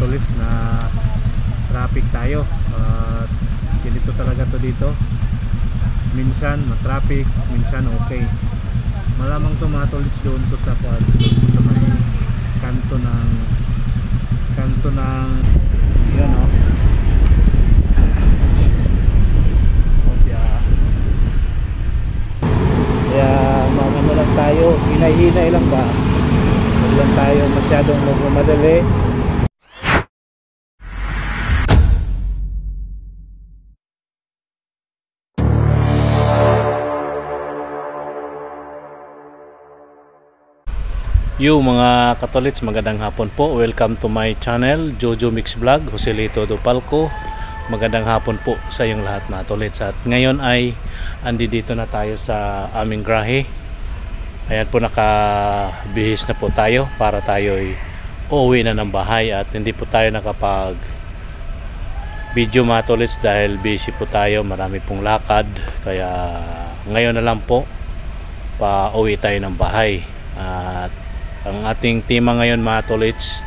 tolits na traffic tayo. Ganito talaga to dito, minsan ma-traffic, minsan okay. Malamang to mga tolits doon to sa may kanto ng yan o. Kaya mamano lang tayo, hinay-hinay lang ba, huwag lang tayo masyadong magmamadali. Yo mga katolits, magandang hapon po. Welcome to my channel, Jojo Mix Vlog, Joselito Dupalco. Magandang hapon po sa iyong lahat mga katolits. At ngayon ay dito na tayo sa aming grahe. Ayan po, nakabihis na po tayo para tayo ay uuwi na ng bahay. At hindi po tayo nakapag video mga katolits dahil busy po tayo, marami pong lakad. Kaya ngayon na lang po pa-uwi tayo ng bahay. At ang ating tema ngayon mga tolits,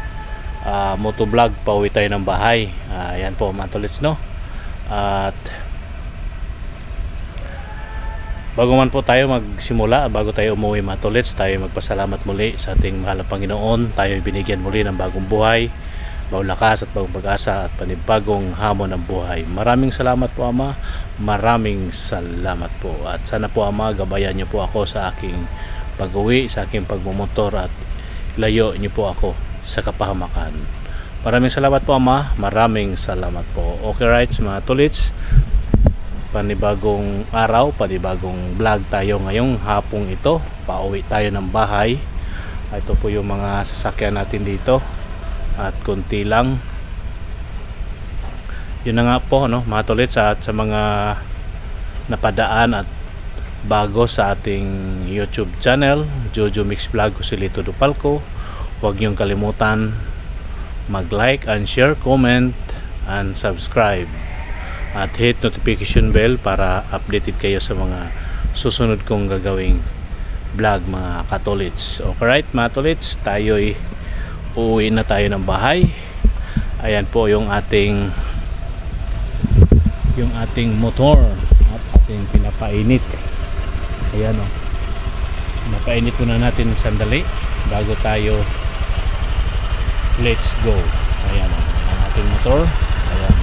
motovlog, pauwi tayo ng bahay. Ayan po mga tolits, no? At bago man po tayo magsimula, bago tayo umuwi mga tolits, tayo magpasalamat muli sa ating mahal na Panginoon. Tayo binigyan muli ng bagong buhay, bagong lakas at bagong pag-asa at panibagong hamon ng buhay. Maraming salamat po Ama, maraming salamat po. At sana po Ama, gabayan niyo po ako sa aking pag-uwi, sa aking pagmumotor, at layo niyo po ako sa kapahamakan. Maraming salamat po Ama, maraming salamat po. Okay right mga tolits, panibagong araw, panibagong vlog tayo ngayong hapong ito. Pauwi tayo ng bahay. Ito po yung mga sasakyan natin dito at konti lang. Yun na nga po, no, mga tolits, at sa mga napadaan at bago sa ating YouTube channel, Jojo Mix Vlog, Joselito Dupalco, huwag niyong kalimutan mag-like and share, comment and subscribe at hit notification bell para updated kayo sa mga susunod kong gagawing vlog mga katolits. Alright mga tolits, tayo'y uuwi na tayo ng bahay. Ayan po yung ating motor at ating pinapainit. Ayan o, napainit muna natin sandali bago tayo let's go. Ayan o, ang ating motor. Ayan.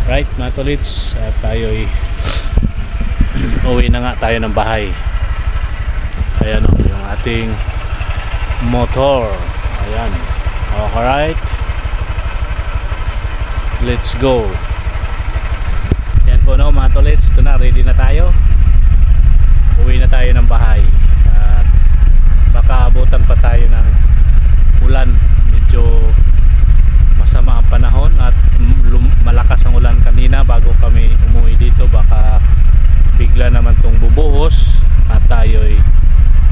Right mga tolits, at tayo'y uwi na nga tayo ng bahay. Ayan o, yung ating motor. Ayan. Alright, let's go. Ayan po no mga tolits, ito na, ready na tayo. Uwi na tayo ng bahay at baka abutan pa tayo ng ulan. Medyo masama ang panahon at malakas ang ulan kanina bago kami umuwi dito. Baka bigla naman tong bubuhos at tayo'y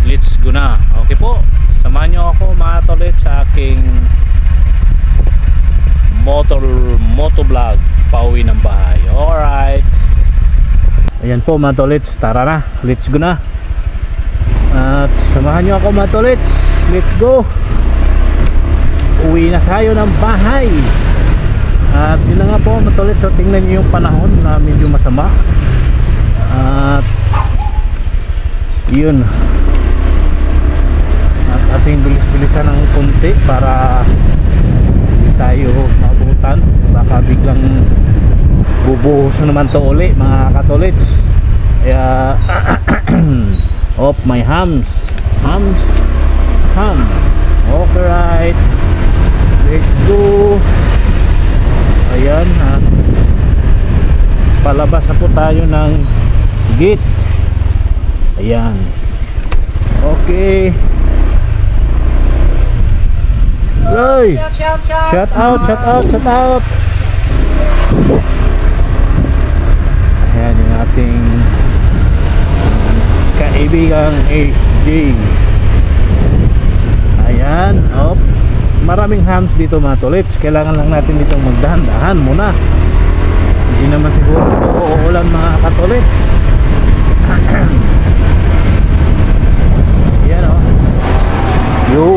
let's go na. Okay po, samahan nyo ako mga tolit sa aking motovlog, pauwi ng bahay. Alright, ayan po mga tolits, tara na, let's go na. At samahan nyo ako mga tolits, let's go. Uwi na tayo ng bahay. At yun na nga po mga tolits, so tingnan nyo yung panahon na medyo masama. At yun, at ating bilis-bilisan ng kunti para hindi tayo mabutan. Baka biglang bubuhos naman to uli mga katolits. Kaya off my ham. Okay right, let's go. Ayan, palabas na po tayo ng gate. Ayan, okay. Hey, shout out. Ayan yung ating kaibigang HJ. Ayan, op. Maraming hams dito mga tolits. Kailangan lang natin ditong magdahan-dahan muna. Hindi naman siguro uulan mga katolits. Ayan o. Yo.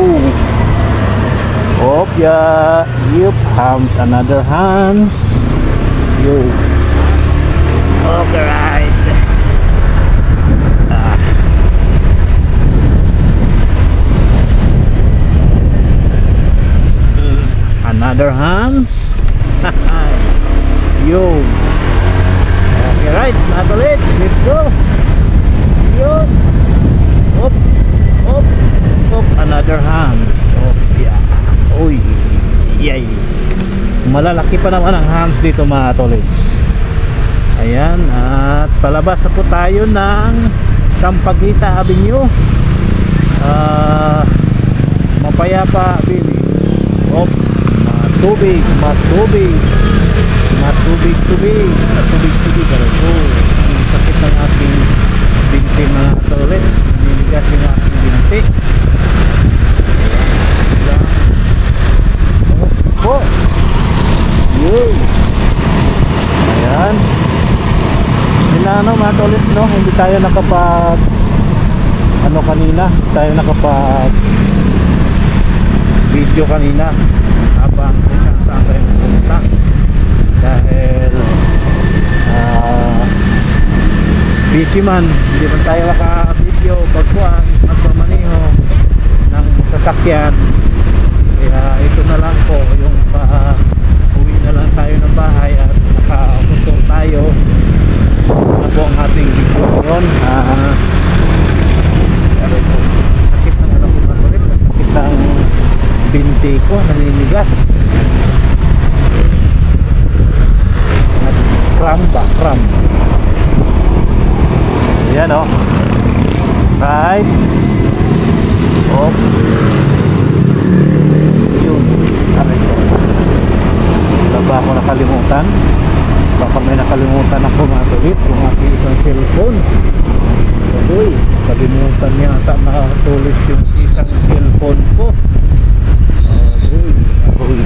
Oh yeah. Yup, hams, another hams. Yo. Okay, right. Another hams. Yo. Okay, right, Natolits, let's go. Yo. Up, up, up, another hams. Oh yeah. Uy, yay. Malalaki pa naman ang hams dito, mga Tolits. Ayan, at palabas na po tayo ng Sampaguita Avenue. Mapayapa Village. Op, matubig, matubig, matubig, tubig, matubig, tubig. Ang sakit ng ating binti, mga Tolits. Niligas yung ating binti. Oh, yay. Ayan. Ano mga Tolits, no? Hindi tayo nakapag kanina, tayo nakapag video kanina habang kung saan tayo pumunta dahil busy man, hindi man tayo maka-video pagkuhan magmamaneho ng sasakyan. Kaya ito na lang po yung uwi na lang tayo ng bahay at naka-motor tayo na po ang ating video ngayon. Sakit ng alam ko na ulit, sakit ng binti ko, naninigas at cramp. Ayan o, right, oh yun, aray ko, wala ba ako nakalimutan? Baka may nakalimutan ako, mga Tolits, yung aking isang cellphone. Uy, kalimutan yata, mga Tolits, yung isang cellphone ko. Uy,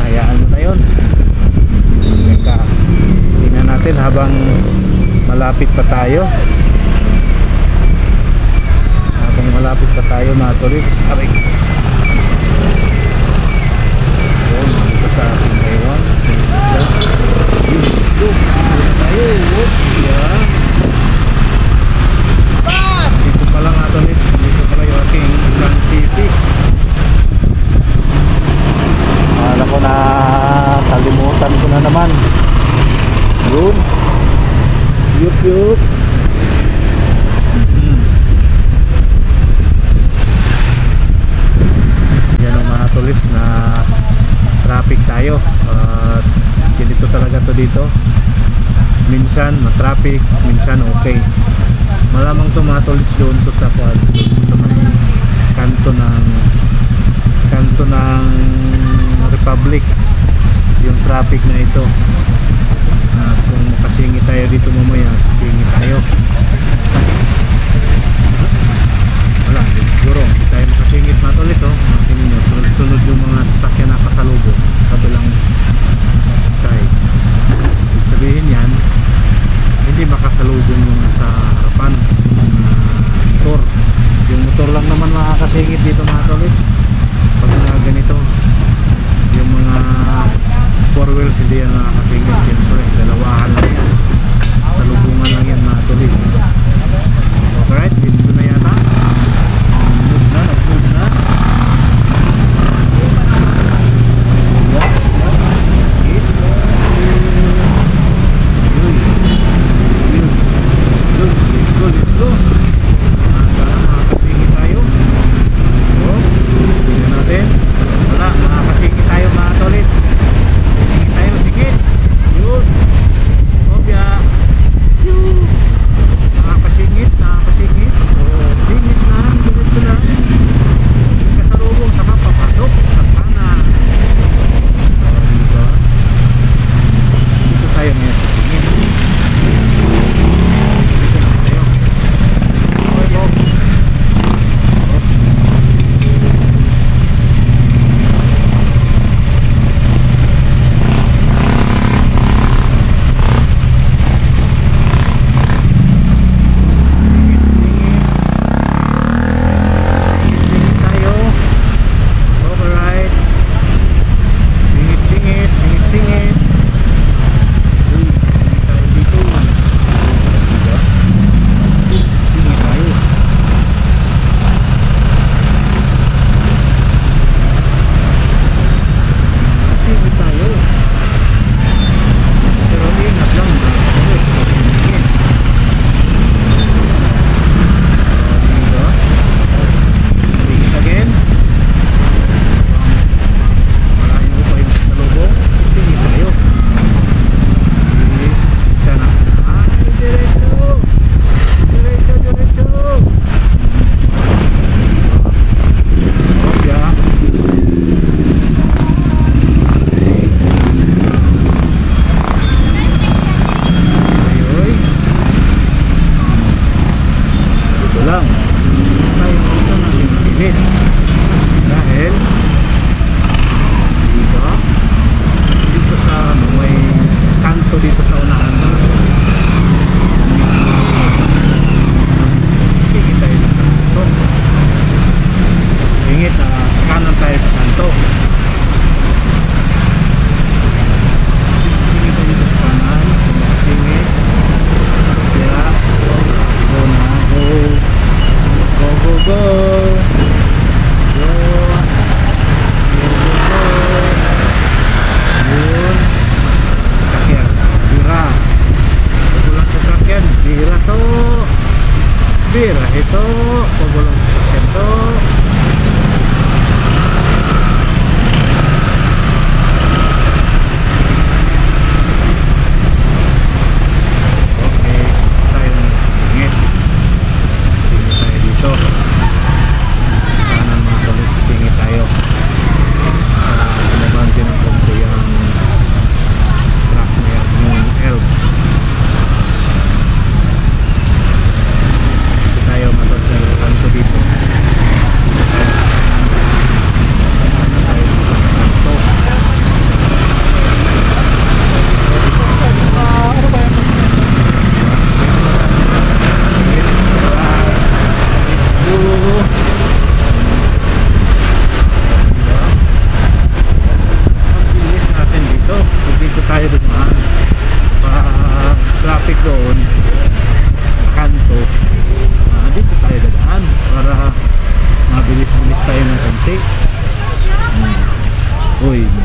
hayaan mo na yun. Teka, tingnan natin habang malapit pa tayo, mga Tolits. Aray, yun, dito sa ating Taiwan. Dito pa lang ato ulit. Dito pala yung ating Grand City. Akala ko na kalimutan ko na naman. Yun. Yup. Yan ang mga Tolits na traffic tayo. Ganito talaga to dito. Minsan ma-traffic, minsan okay. Malamang to mga Tolits doon to sa may kanto ng Republic yung traffic na ito. Kung makasingi tayo dito mamaya, singi tayo. Wala, siguro hindi tayo makasingit mga Tolits. Tingnan nyo, sunod yung mga sasakyan na kasalubong kabilang side. Ibig sabihin yan, hindi makasalubong yung sa harapan motor. Yung motor lang naman makakasingit dito mga Tolits pag ganito. Yung mga 4 wheels hindi yan makakasingit. Siyempre, dalawahan lang yan, salubungan lang yan mga Tolits. Alright, it's na yata. Nag-move na. Let's go. Sana makakasingit tayo. Tingnan natin. Wala, makakasingit tayo mga Tolits. Singit tayo, singit. Yun. Obya. Yun. Nakakasingit.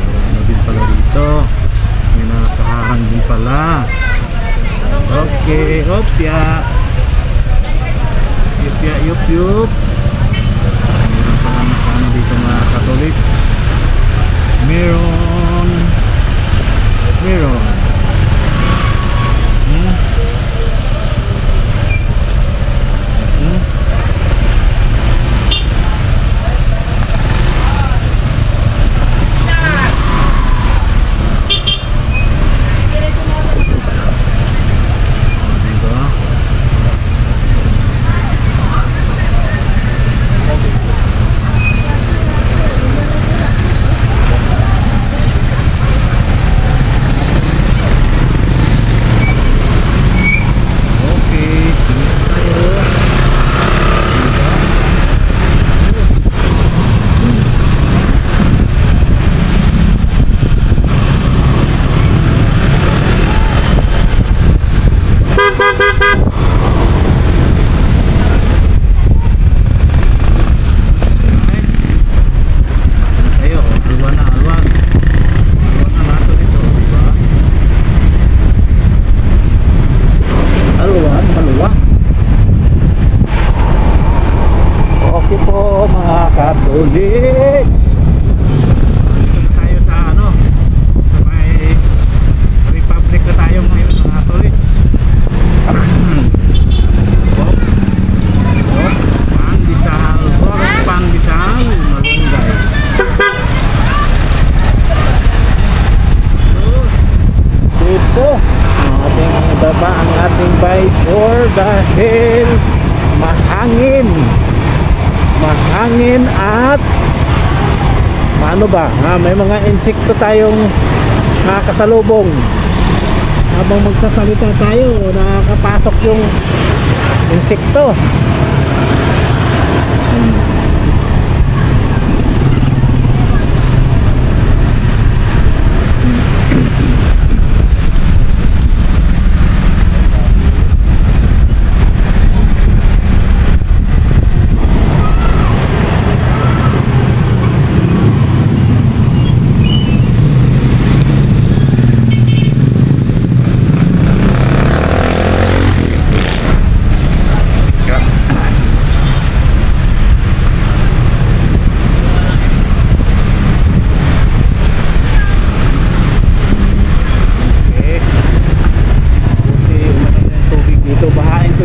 Ano din pala dito? May nakaharang din pala. Okay, opya. Yupya, yup, yup. Meron pala nakano dito mga Katolik. Meron. Katolik. Dito na tayo sa ano, sa may Republic na tayo ngayon mga Katolik. Pandesal, Pandesal, Malunggay. Dito ating ibaba ang ating bicycle dahil mahangin at ano ba, may mga insekto tayong nakakasalubong habang magsasalita tayo, nakakapasok yung insekto.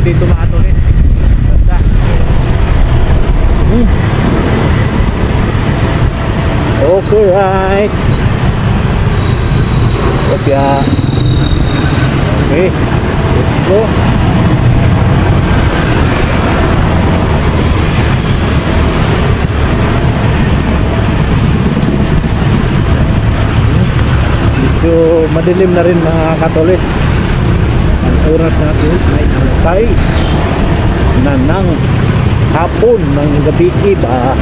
Dito mga Katolik. Ganda. Okay, right. Kopya. Okay. Let's go. Medyo madilim na rin mga Katolik. Ang oras natin ay alasay na ng hapon ng gabi ba.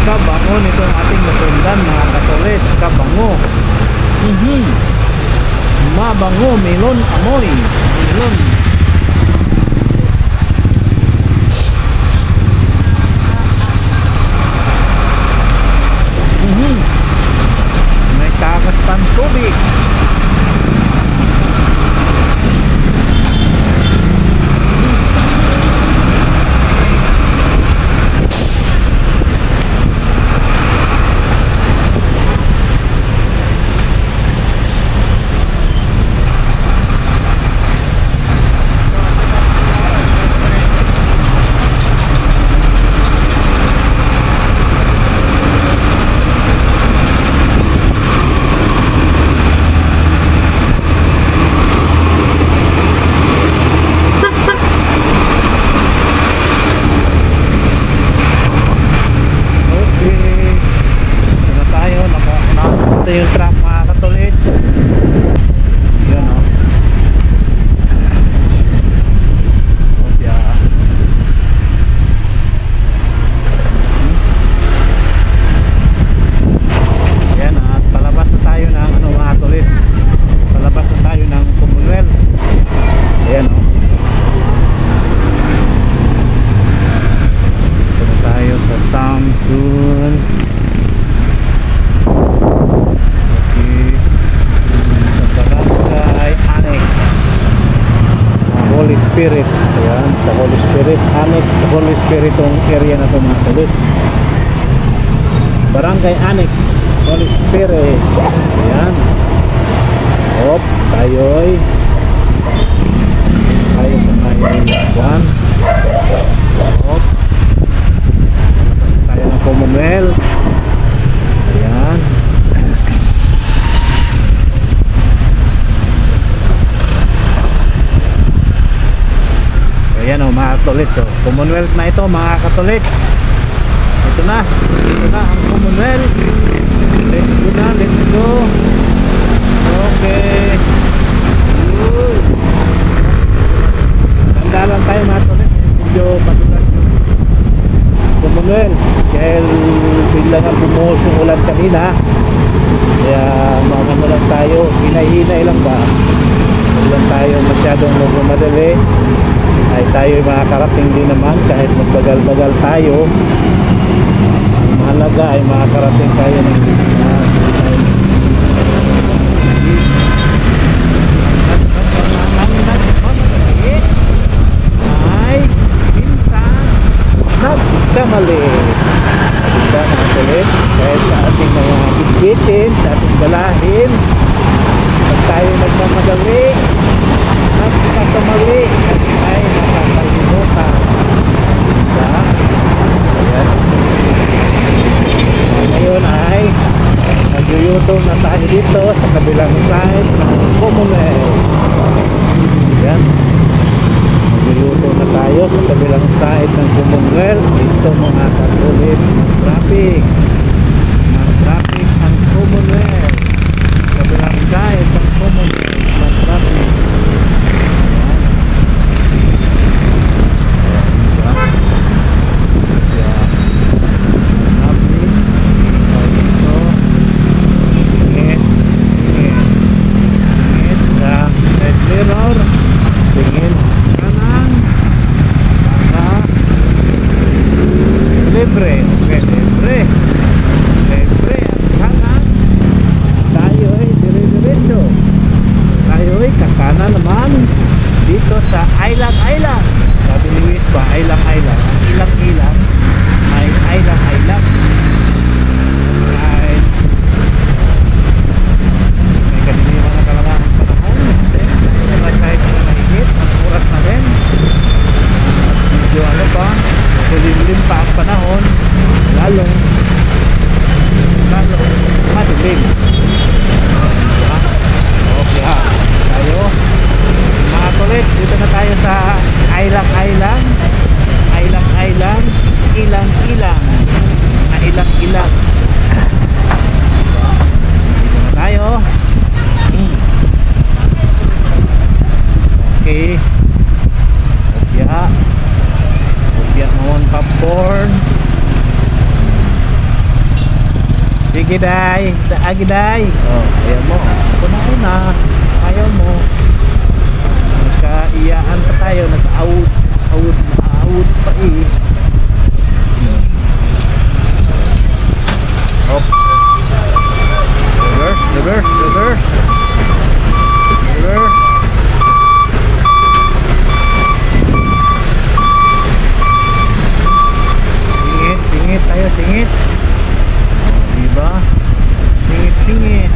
Kabango nitong ating masundan mga Katolik, kabango. Holy Spirit. Ayan, sa Holy Spirit. Annex sa Holy Spirit yung area na ito mga tolits. Barangay Annex Holy Spirit. Ayan. Hop, tayo'y tayo sa may buwan. Hop. Tayo ng Commonwealth. Ayan. Ayan o mga katolits, oh. Commonwealth na ito mga katolits. Ito na ang Commonwealth. Let's go na, let's go. Okay. Tanda lang tayo mga katolits. Medyo padulas yung Commonwealth. Dahil bigla nga bumuhos yung ulan kanina. Kaya makano lang tayo. Hinay-hinay lang ba? Huwag lang tayo masyadong magmamadali. Ay tayo makakarating din naman kahit magbagal-bagal tayo. Ang mahalaga ay makakarating tayo ng ay minsan nagkamali. Diba mga kulit? Kahit sa ating mga bitbitin, sa ating dalahin, pag tayo nagmamadali, nagkakamali ay nakakalimutan. Diba? Ayan. Ngayon ay nagyuyutong na tayo dito sa kabilang side ng Commonwealth. Ayan. Nagyuyutong na tayo sa kabilang side ng Commonwealth. Dito mga katulit, traffic ang Commonwealth. Kabilang side ng Commonwealth ng traffic. Tingin kanan para libre. Okay, libre at kanan tayo ay dire-diretso. Tayo ay kakanan naman dito sa Island. Sabi ni Luis ba, Island. Ang ilang ay Island. Ay may kaniliwan na talaga ang panahon. Kahit na mahigit, ang oras na rin. Medyo ano pa, kulimlim pa ang panahon, lalong madilim. Okay ha, tayo mga kulit, dito na tayo sa Island, ilang dito na tayo. Okay. Opya mohon popcorn. Sige day, daagi day. Oh, ayaw mo. Una, ayaw mo. Nagkaiyaan pa tayo, nag-aawud pa eh. Hop. Reverse. Singit. Diba? Singit.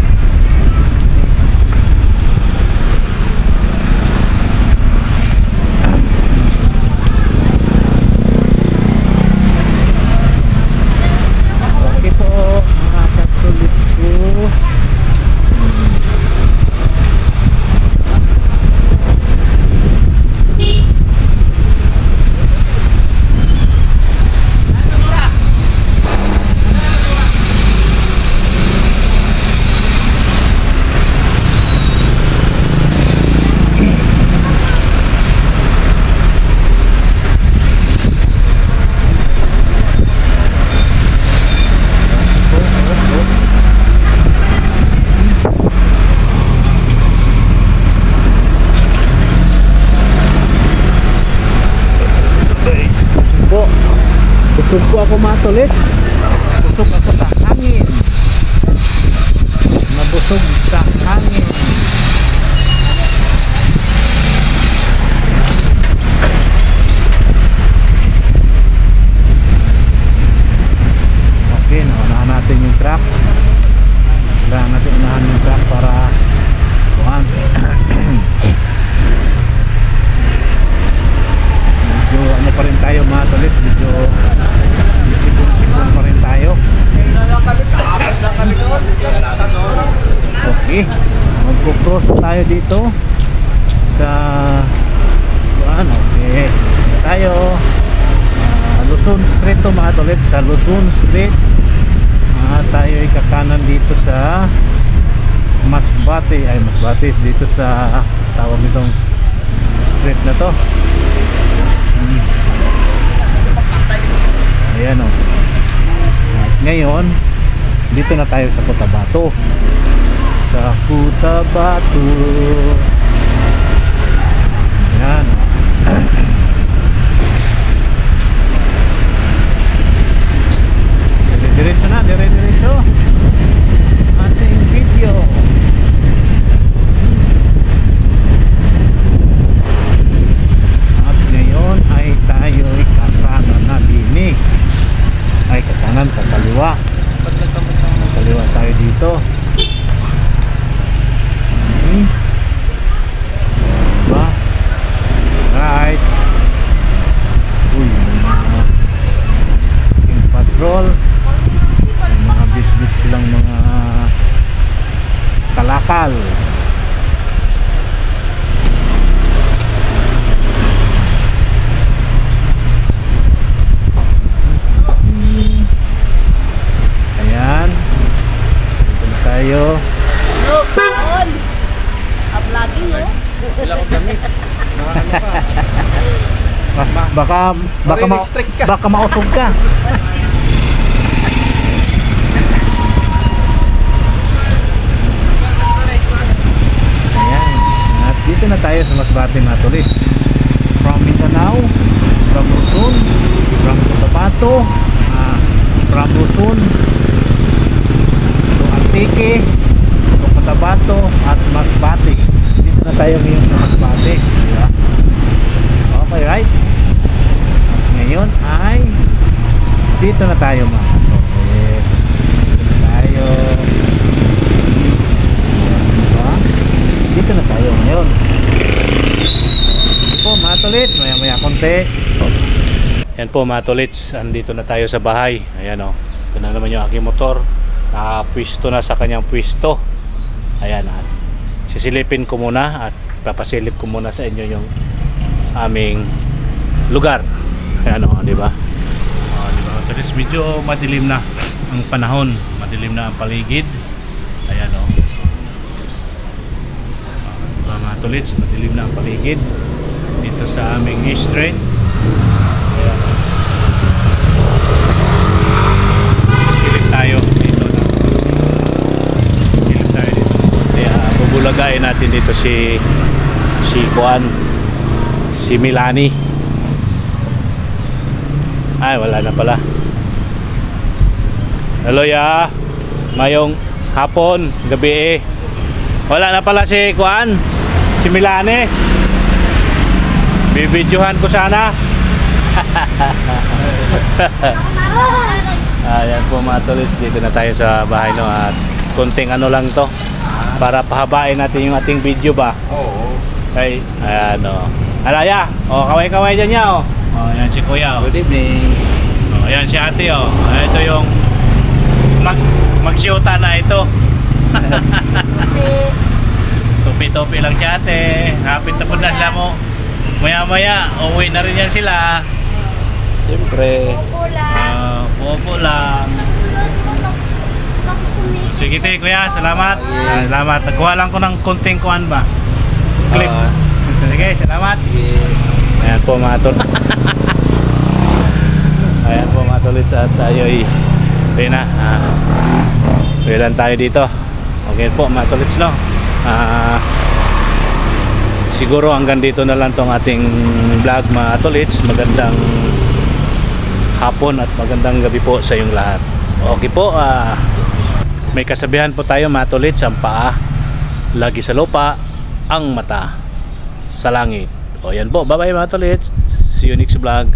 Okay po, mga katulits ko. Busog po ako mga tolits. Busog ako sa hangin. Nabusog sa hangin. tayo dito sa okay, tayo Luzon Street to mga tolits, sa Luzon Street. Tayo ay kakanan dito sa Masbate, dito sa tawag nitong street na to. Ayan o. At ngayon dito na tayo sa Cotabato. Sa Cotabato. Ayan o. Diretso na, diretso ating video. At ngayon ay tayo ay kakanan na bini. Ay kakanan, kakaliwa. Kakaliwa tayo dito. Diba? Right. Uy, mga patrol. Mga bisbit silang mga kalakal. Ayan, dito na tayo. Vlogging mo? Wala akong damit. Baka mausog ka. Dito na tayo sa Masbate mga tolits. From Mindanao, from Luzon, from Cotabato, from Luzon to Antique, to Cotabato at Masbate. Dito na tayo ngayon sa Masbate, diba? Okay, right? At ngayon ay dito na tayo mga tolits. Dito na tayo. Dito na tayo ngayon. Ito po mga tolits, maya konti. Yan po mga tolits, andito na tayo sa bahay. Ayan o, ito na naman yung aking motor. Nakapwisto na sa kanyang pwisto. Ayan, at sisilipin ko muna at papasilip ko muna sa inyo yung aming lugar. Ayan o, diba? Diba mga tolits, medyo madilim na ang panahon. Madilim na ang paligid. Ayan o, mga tolits, madilim na ang paligid dito sa aming street. Ayan. Silip tayo dito na. Silip tayo dito. Kaya bubulagayin natin dito si Juan, si Milani. Ay, wala na pala. Hello ya, mayong hapon, gabi wala na pala si Juan, si Milani. Bibidyohan ko sana. Ayan po mga tolits, dito na tayo sa bahay no, at konting ano lang to para pahabain natin yung ating video ba. Oo. Ay, ayan o. Alaya, o kaway-kaway dyan niya o. O, ayan si Kuya o. Good evening. O, ayan si Ate o. Ito yung magsyota na ito. Topi-topi lang si Ate. Hapit na po na sila mo. Maya-maya, uwi na rin yan sila. Siyempre. Popo lang. Sige te, Kuya, salamat. Salamat. Nagkuha lang ko ng konting kuhan ba? Clip. Sige, salamat. Ayan po mga tol. Ayan po mga tol. At tayo ay na. Kailan tayo dito. Okay po mga tolits no. Siguro hanggang dito na lang tong ating vlog mga tolits. Magandang hapon at magandang gabi po sa iyong lahat. Okay po, may kasabihan po tayo mga tolits, ang paa lagi sa lupa, ang mata sa langit. O yan po, bye bye mga tolits. See you next vlog.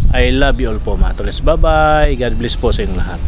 I love you all po mga tolits. Bye bye. God bless po sa iyong lahat.